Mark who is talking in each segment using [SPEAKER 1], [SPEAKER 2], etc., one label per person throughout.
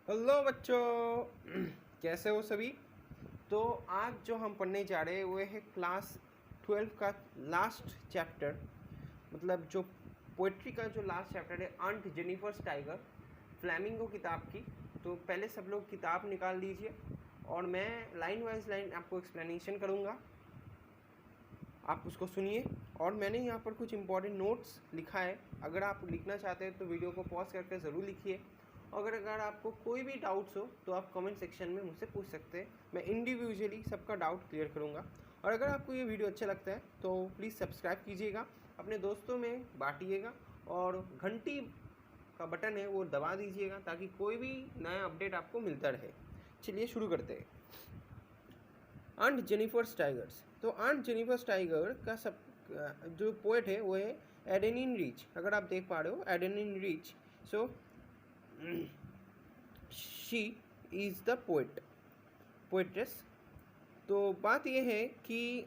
[SPEAKER 1] Hello बच्चों, कैसे हो सभी। तो आज जो हम पढ़ने जा रहे हैं वो है क्लास 12 का लास्ट चैप्टर, मतलब जो पोइट्री का जो लास्ट चैप्टर है, आंट जेनिफर टाइगर फ्लैमिंगो किताब की। तो पहले सब लोग किताब निकाल लीजिए और मैं लाइन वाइज लाइन आपको एक्सप्लेनेशन करूँगा, आप उसको सुनिए। और मैंने यहाँ पर कुछ इंपॉर्टेंट नोट्स लिखा है, अगर आप लिखना चाहते हैं तो वीडियो को पॉज करके ज़रूर लिखिए। अगर आपको कोई भी डाउट्स हो तो आप कमेंट सेक्शन में मुझसे पूछ सकते हैं, मैं इंडिविजुअली सबका डाउट क्लियर करूँगा। और अगर आपको ये वीडियो अच्छा लगता है तो प्लीज़ सब्सक्राइब कीजिएगा, अपने दोस्तों में बांटिएगा और घंटी का बटन है वो दबा दीजिएगा ताकि कोई भी नया अपडेट आपको मिलता रहे। चलिए शुरू करते हैं। Aunt Jennifer tigers. तो आंट जेनिफर टाइगर का सब जो पोएट है वो है एडेनिन रिच। अगर आप देख पा रहे हो Adrienne Rich, so she is the poetess. तो बात यह है कि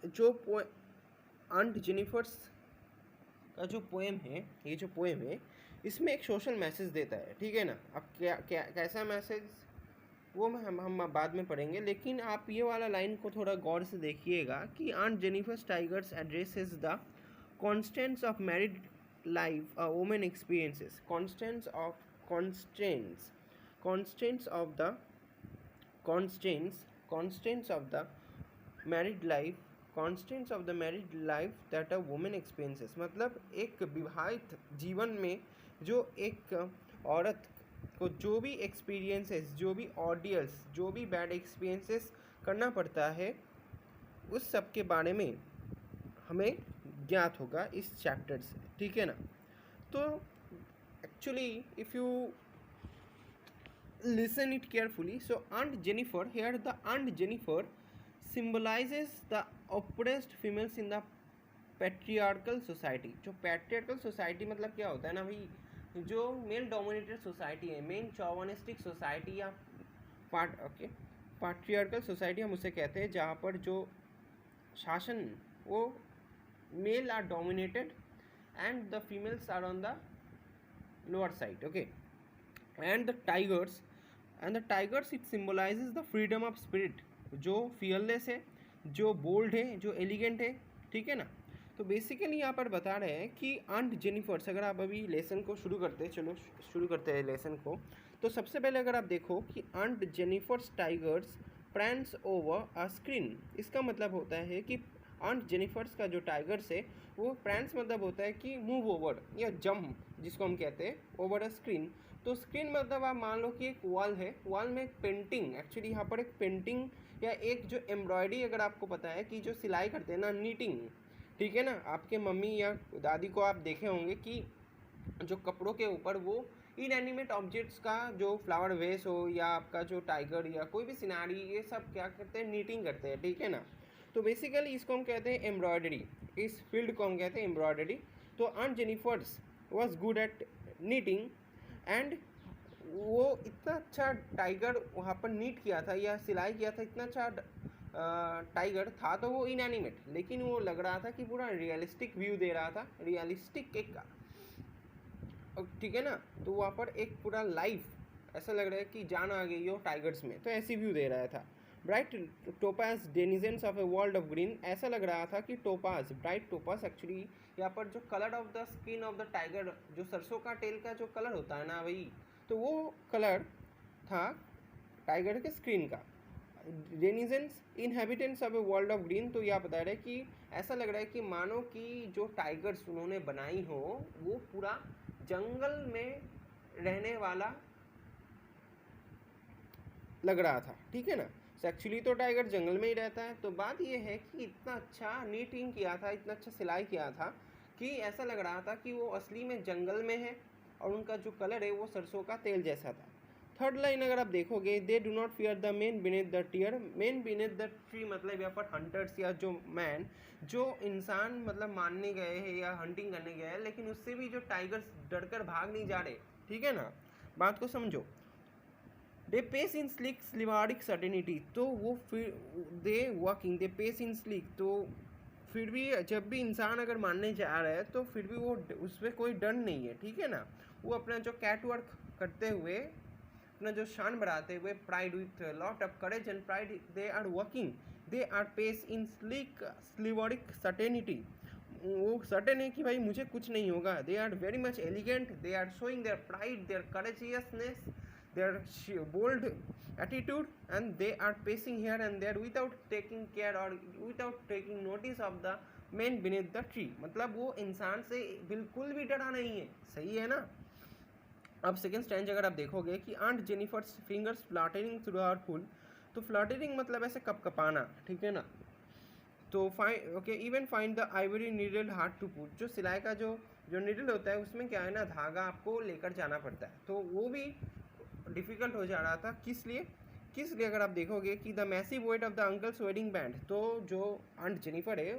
[SPEAKER 1] जो आंट जेनिफर्स का जो पोएम है, ये जो पोएम है इसमें एक सोशल मैसेज देता है, ठीक है ना। अब क्या क्या कैसा मैसेज वो हम बाद में पढ़ेंगे, लेकिन आप ये वाला लाइन को थोड़ा गौर से देखिएगा कि Aunt Jennifer tigers addresses the constants of married life a women experiences. Constants of the married life that a women experiences. मतलब एक विवाहित जीवन में जो एक औरत को जो भी एक्सपीरियंसेस, जो भी ऑर्डियल्स, जो भी बैड एक्सपीरियंसेस करना पड़ता है, उस सब के बारे में हमें ज्ञात होगा इस चैप्टर से, ठीक है ना। तो actually if you listen it carefully, so Aunt Jennifer here, the Aunt Jennifer symbolizes the oppressed females in the patriarchal society। जो patriarchal society मतलब क्या होता है ना भाई, जो मेल डोमिनेटेड सोसाइटी है, मेन चौवनिस्टिक सोसाइटी या patriarchal सोसाइटी हम उसे कहते हैं, जहाँ पर जो शासन वो male are dominated and the females are on the lower side, okay. And the tigers it symbolises the freedom of spirit, जो फियरलेस है, जो बोल्ड है, जो एलिगेंट है, ठीक है ना। तो बेसिकली यहाँ पर बता रहे हैं कि आंट जेनिफर्स, अगर आप अभी लेसन को शुरू करते हैं, चलो शुरू करते हैं लेसन को। तो सबसे पहले अगर आप देखो कि Aunt Jennifer's tigers prance over a screen, इसका मतलब होता है कि आंट जेनिफर्स का जो टाइगर्स है वो प्रैंस मतलब होता है कि मूव ओवर या जंप, जिसको हम कहते हैं ओवर अ स्क्रीन। तो स्क्रीन मतलब आप मान लो कि एक वॉल है, वॉल में एक पेंटिंग, एक्चुअली यहाँ पर एक पेंटिंग या एक जो एम्ब्रॉयडरी, अगर आपको पता है कि जो सिलाई करते हैं ना, नीटिंग, ठीक है ना। आपके मम्मी या दादी को आप देखे होंगे कि जो कपड़ों के ऊपर वो इनएनिमेट ऑब्जेक्ट्स का जो फ्लावर वेस हो या आपका जो टाइगर या कोई भी सिनारी, ये सब क्या करते हैं, नीटिंग करते हैं, ठीक है ना। तो बेसिकली इसको हम कहते हैं एम्ब्रॉयडरी, इस फील्ड को हम कहते हैं एम्ब्रॉयडरी। तो Aunt Jennifer's was good at knitting and वो इतना अच्छा टाइगर वहाँ पर नीट किया था या सिलाई किया था, इतना अच्छा टाइगर था। तो वो इनएनिमेट, लेकिन वो लग रहा था कि पूरा रियलिस्टिक व्यू दे रहा था, रियलिस्टिक एक, ठीक है ना। तो वहाँ पर एक पूरा लाइफ ऐसा लग रहा है कि जान आ गई हो टाइगर्स में, तो ऐसी व्यू दे रहा था। Bright topaz denizens of a world of green, ऐसा लग रहा था कि टोपाज, ब्राइट टोपाज, एक्चुअली यहाँ पर जो colour of the skin of the tiger, जो सरसों का तेल का जो कलर होता है ना भाई, तो वो कलर था टाइगर के स्क्रीन का। Denizens inhabitants of a world of green, तो यह बता रहे कि ऐसा लग रहा है कि मानो कि जो टाइगर्स उन्होंने बनाई हो वो पूरा जंगल में रहने वाला लग रहा था, ठीक है ना। एक्चुअली तो टाइगर जंगल में ही रहता है। तो बात ये है कि इतना अच्छा नीटिंग किया था, इतना अच्छा सिलाई किया था कि ऐसा लग रहा था कि वो असली में जंगल में है और उनका जो कलर है वो सरसों का तेल जैसा था। थर्ड लाइन अगर आप देखोगे, they do not fear the man beneath the tear, man beneath the tree मतलब यहाँ पर हंटर्स या जो मैन, जो इंसान मतलब मारने गए हैं या हंटिंग करने गए हैं, लेकिन उससे भी जो टाइगर्स डरकर भाग नहीं जा रहे, ठीक है ना, बात को समझो। They pace in sleek chivalric certainty, तो वो फिर they working they pace in sleek, तो फिर भी जब भी इंसान अगर मानने जा रहा है तो फिर भी वो उस पर कोई डर नहीं है, ठीक है ना। वो अपना जो कैट वर्क करते हुए, अपना जो शान बढ़ाते हुए, pride with lot of courage and pride they are working, they are pace in sleek chivalric certainty, वो सर्टेन है कि भाई मुझे कुछ नहीं होगा, they are very much elegant, they are showing their pride, their courageousness, their bold attitude, and they are pacing here and there without taking care or without taking notice of the man beneath the tree. मतलब वो इंसान से बिल्कुल भी डरा नहीं है, सही है ना। अब सेकेंड स्टैंज अगर आप देखोगे कि Aunt Jennifer's fingers fluttering through her wool, तो फ्लटरिंग मतलब ऐसे कपकपाना, ठीक है ना। तो fine okay, even find the ivory needle hard to put, जो सिलाई का जो नीडल होता है उसमें क्या है ना, धागा आपको लेकर जाना पड़ता है, तो वो भी डिफ़िकल्ट हो जा रहा था। किस लिए अगर आप देखोगे कि the massive weight of the uncle's wedding band, तो जो आंट जेनिफर है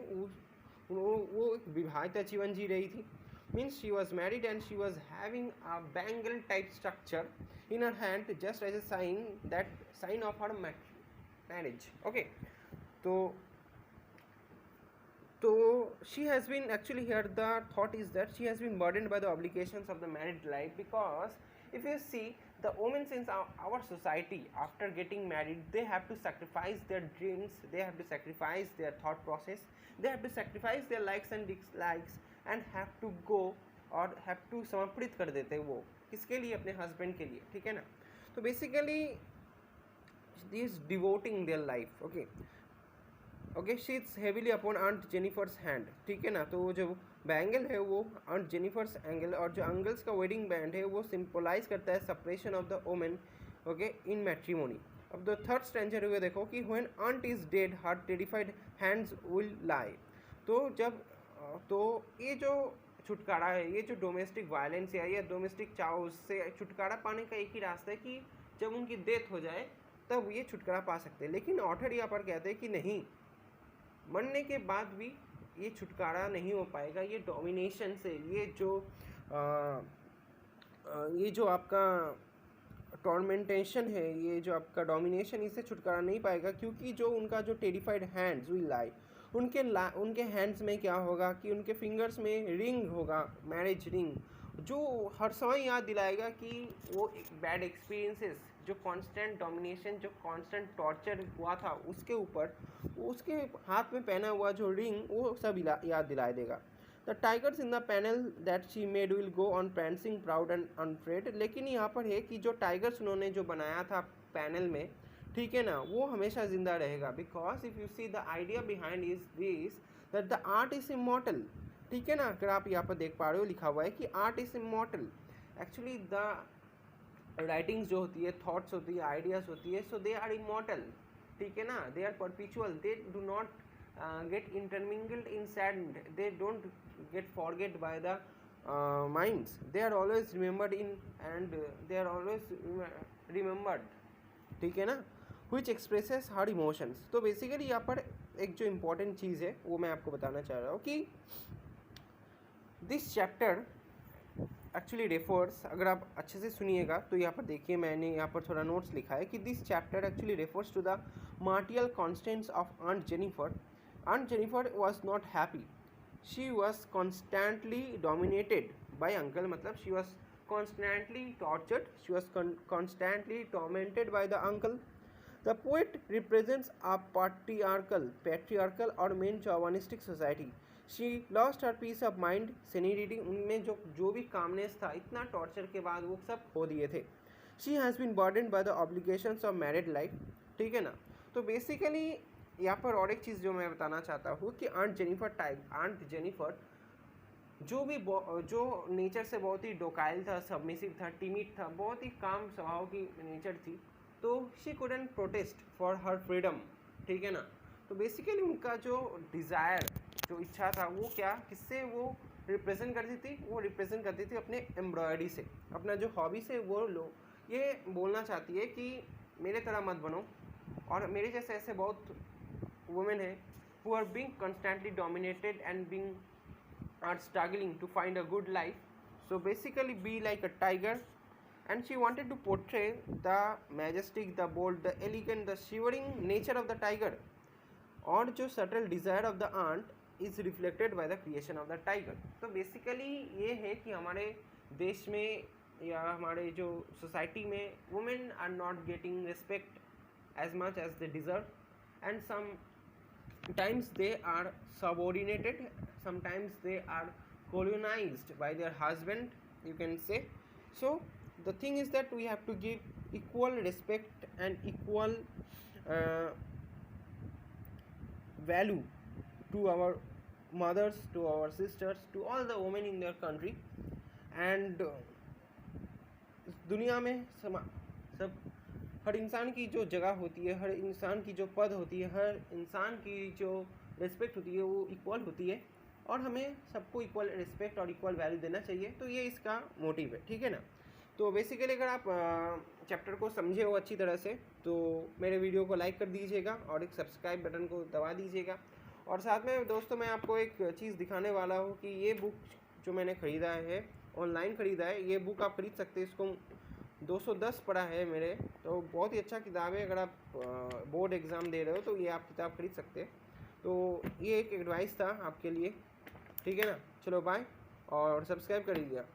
[SPEAKER 1] वो एक विवाहिता जीवन जी रही थी, means she was married and she was having a bangle type structure in her hand just as a sign of her marriage. Okay, तो she has been actually, here the thought is that she has been burdened by the obligations of the married life, because if you see the women in our society, after getting married, they have to sacrifice their dreams, they have to sacrifice their thought process, they have to sacrifice their likes and dislikes, and have to go और have to समर्पित कर देते हैं वो किसके लिए, अपने husband के लिए, ठीक है ना। तो basically this devoting their life, okay she it's heavily upon Aunt Jennifer's hand, ठीक है ना। तो वो जो बैंगल है वो आंट जेनिफर्स एंगल, और जो अंगल्स का वेडिंग बैंड है वो सिंपलाइज करता है separation of the women, okay, in matrimony. अब द थर्ड स्ट्रेंजर हुए देखो कि when Aunt is dead her terrified hands will lie, तो जब तो ये जो छुटकारा है, ये जो डोमेस्टिक वायलेंस है या डोमेस्टिक चाव से छुटकारा पाने का एक ही रास्ता है कि जब उनकी डेथ हो जाए तब ये छुटकारा पा सकते हैं। लेकिन ऑथर यहाँ पर कहते हैं कि नहीं, मरने के बाद भी ये छुटकारा नहीं हो पाएगा, ये डोमिनेशन से, ये जो आपका टॉर्मेंटेशन है, ये जो आपका डोमिनेशन, इससे छुटकारा नहीं पाएगा, क्योंकि जो उनका जो टेरिफाइड हैंड्स विल लाई, उनके हैंड्स में क्या होगा कि उनके फिंगर्स में रिंग होगा, मैरिज रिंग, जो हर समय याद दिलाएगा कि वो बैड एक्सपीरियंसेस, जो कांस्टेंट डोमिनेशन, जो कांस्टेंट टॉर्चर हुआ था उसके ऊपर, उसके हाथ में पहना हुआ जो रिंग, वो सब याद दिला देगा। The tigers in the panel that she made will go on prancing proud and unafraid, लेकिन यहाँ पर है कि जो टाइगर्स उन्होंने जो बनाया था पैनल में, ठीक है ना, वो हमेशा जिंदा रहेगा, because if you see the idea behind is this that the art is immortal, ठीक है ना। अगर आप यहाँ पर देख पा रहे हो लिखा हुआ है कि art is immortal, actually the writings जो होती है, थॉट्स होती है, आइडियाज़ होती है, सो दे आर इमॉर्टल, ठीक है ना, they are perpetual, they do not get intermingled in sand, they don't get forget by the minds, they are always remembered in, and they are always remembered, ठीक है ना, which expresses her emotions। तो basically यहाँ पर एक जो important चीज़ है वो मैं आपको बताना चाह रहा हूँ कि दिस चैप्टर एक्चुअली रेफर्स, अगर आप अच्छे से सुनिएगा तो यहाँ पर देखिए, मैंने यहाँ पर थोड़ा नोट्स लिखा है कि this chapter actually refers to the martial constants of Aunt Jennifer. Aunt Jennifer was not happy. She was constantly dominated by uncle, मतलब she was constantly tortured, she was constantly tormented by the uncle. The poet represents a patriarchal or main chauvinistic society. She lost her peace of mind, sanity, उनमें जो भी calmness था, इतना torture के बाद वो सब खो दिए थे। She has been burdened by the obligations of married life, ठीक है ना। तो बेसिकली यहाँ पर और एक चीज़ जो मैं बताना चाहता हूँ कि आंट जेनिफर जो नेचर से बहुत ही डोकाइल था, सबमिसिव था, टिमिड था, बहुत ही काम स्वभाव की नेचर थी, तो she couldn't protest for her freedom, ठीक है ना। तो बेसिकली उनका जो डिज़ायर, जो इच्छा था, वो क्या, किससे वो रिप्रेजेंट करती थी, वो रिप्रेजेंट करती थी अपने एम्ब्रॉयडरी से, अपना जो हॉबी से वो लोग ये बोलना चाहती है कि मेरे तरह मत बनो, और मेरे जैसे ऐसे बहुत वुमेन है who are being constantly dominated and being are struggling to find a good life, so basically be like a tiger, and she wanted to portray the majestic, the bold, the elegant, the shivering nature of the tiger, और जो subtle desire of the ant is reflected by the creation of the tiger। तो basically ये है कि हमारे देश में या हमारे जो सोसाइटी में women are not getting respect as much as they deserve, and sometimes they are subordinated, sometimes they are colonized by their husband, you can say. So the thing is that we have to give equal respect and equal value to our mothers, to our sisters, to all the women in their country. And दुनिया में सब हर इंसान की जो जगह होती है, हर इंसान की जो पद होती है, हर इंसान की जो रिस्पेक्ट होती है वो इक्वल होती है, और हमें सबको इक्वल रिस्पेक्ट और इक्वल वैल्यू देना चाहिए। तो ये इसका मोटिव है, ठीक है ना। तो बेसिकली अगर आप चैप्टर को समझे हो अच्छी तरह से तो मेरे वीडियो को लाइक कर दीजिएगा और एक सब्सक्राइब बटन को दबा दीजिएगा। और साथ में दोस्तों मैं आपको एक चीज़ दिखाने वाला हूँ कि ये बुक जो मैंने ख़रीदा है, ऑनलाइन ख़रीदा है, ये बुक आप ख़रीद सकते हैं। इसको 210 पड़ा है मेरे, तो बहुत ही अच्छा किताब है। अगर आप बोर्ड एग्ज़ाम दे रहे हो तो ये आप किताब खरीद सकते हैं। तो ये एक एडवाइस था आपके लिए, ठीक है ना। चलो बाय, और सब्सक्राइब कर दीजिएगा।